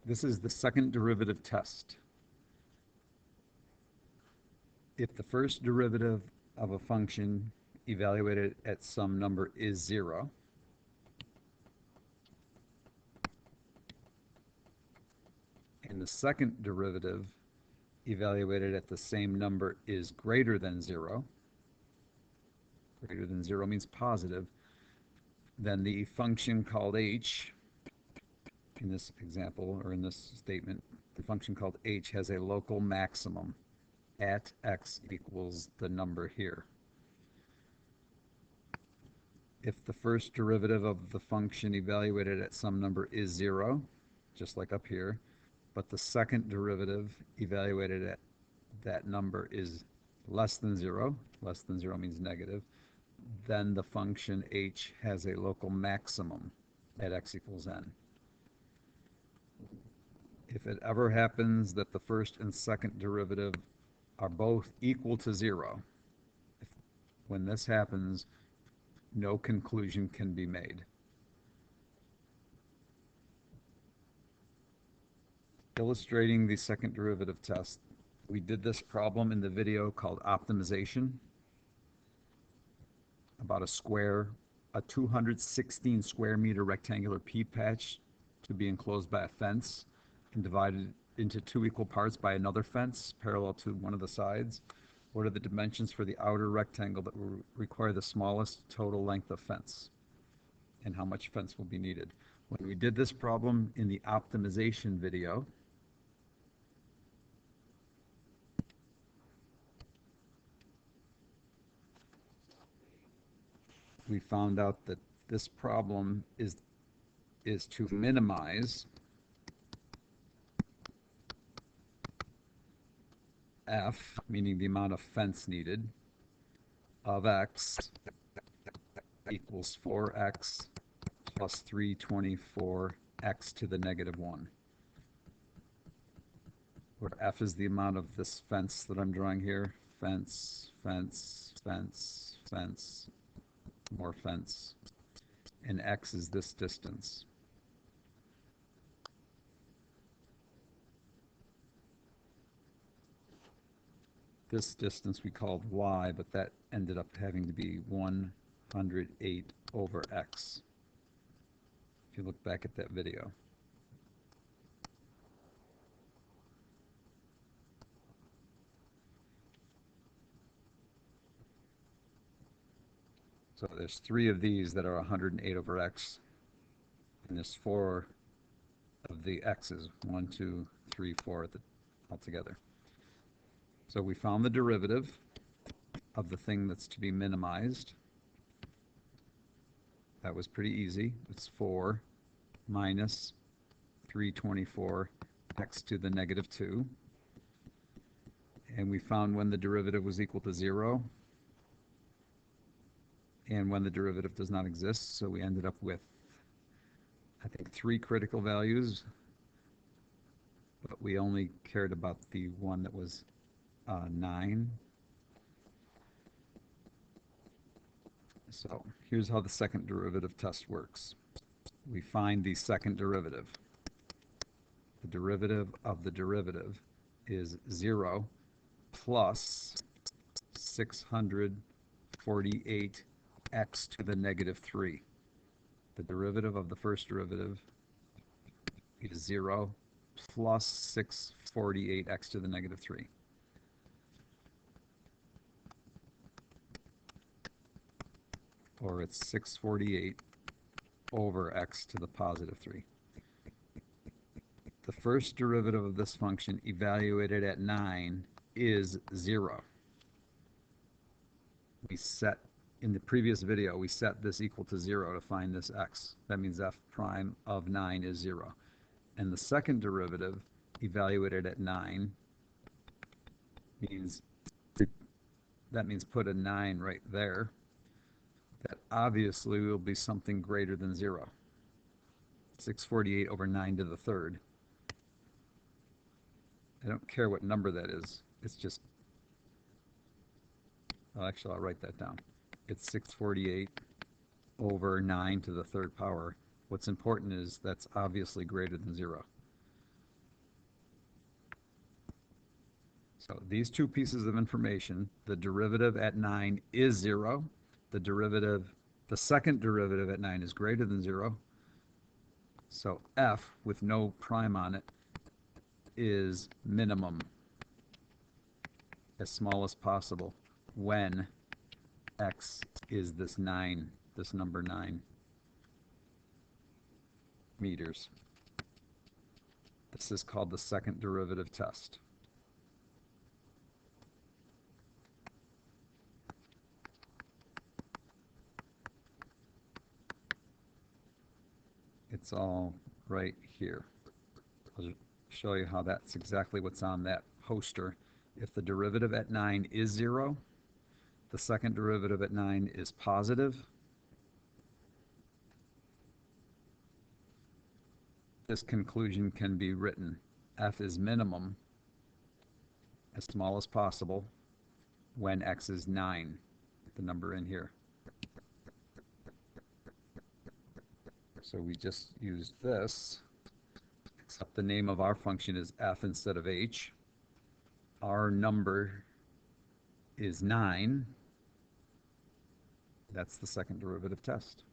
This is the second derivative test. If the first derivative of a function evaluated at some number is 0, and the second derivative evaluated at the same number is greater than 0 means positive, then the function called h, in this example or in this statement, the function called h has a local maximum at x equals the number here. If the first derivative of the function evaluated at some number is 0, just like up here, but the second derivative evaluated at that number is less than 0 means negative, then the function h has a local maximum at x equals n. If it ever happens that the first and second derivative are both equal to 0, when this happens, no conclusion can be made. Illustrating the second derivative test, we did this problem in the video called optimization, about a 216 square meter rectangular pea patch to be enclosed by a fence and divided into 2 equal parts by another fence parallel to one of the sides. What are the dimensions for the outer rectangle that will require the smallest total length of fence? And how much fence will be needed? When we did this problem in the optimization video, we found out that this problem is to minimize f, meaning the amount of fence needed, of x equals 4x plus 324x to the negative 1, where f is the amount of this fence that I'm drawing here. Fence, fence, fence, fence, more fence, and x is this distance. This distance we called y, but that ended up having to be 108 over x, if you look back at that video. So there's 3 of these that are 108 over x, and there's 4 of the x's, 1, 2, 3, 4 altogether. So we found the derivative of the thing that's to be minimized. That was pretty easy. It's 4 minus 324 x to the negative 2. And we found when the derivative was equal to 0 and when the derivative does not exist. So we ended up with, I think, 3 critical values, but we only cared about the one that was 9. So here's how the second derivative test works. We find the second derivative. The derivative of the derivative is 0 plus 648x to the negative 3. The derivative of the first derivative is 0 plus 648x to the negative 3. Or it's 648 over x to the positive 3. The first derivative of this function evaluated at 9 is 0. In the previous video, we set this equal to 0 to find this x. That means f prime of 9 is 0. And the second derivative evaluated at 9 means put a 9 right there. That obviously will be something greater than 0. 648 over 9 to the third. I don't care what number that is. It's just, well, actually, I'll write that down. It's 648 over 9 to the third power. What's important is that's obviously greater than 0. So these two pieces of information, the derivative at 9 is 0. The second derivative at 9 is greater than 0. So f, with no prime on it, is minimum, as small as possible, when x is this number 9 meters. This is called the second derivative test. It's all right here. I'll show you how that's exactly what's on that poster. If the derivative at 9 is 0, the second derivative at 9 is positive. This conclusion can be written: f is minimum, as small as possible, when x is 9, the number in here. So we just used this, except the name of our function is f instead of h. Our number is 9. That's the second derivative test.